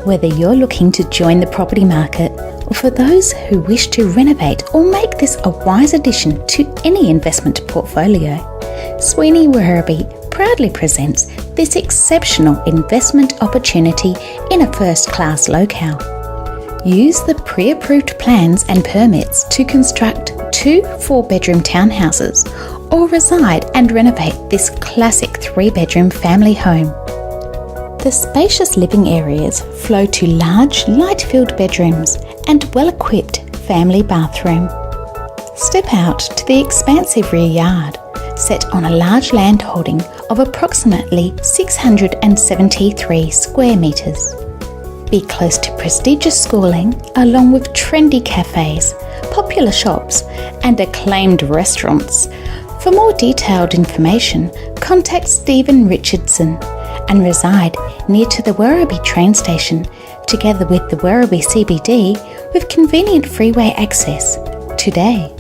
Whether you're looking to join the property market or for those who wish to renovate or make this a wise addition to any investment portfolio, Sweeney Werribee proudly presents this exceptional investment opportunity in a first-class locale. Use the pre-approved plans and permits to construct 2 4-bedroom townhouses or reside and renovate this classic 3-bedroom family home. The spacious living areas flow to large, light-filled bedrooms and well-equipped family bathroom. Step out to the expansive rear yard, set on a large land holding of approximately 673 square metres. Be close to prestigious schooling along with trendy cafes, popular shops and acclaimed restaurants. For more detailed information, contact Stephen Richardson and reside near to the Werribee train station, together with the Werribee CBD with convenient freeway access today.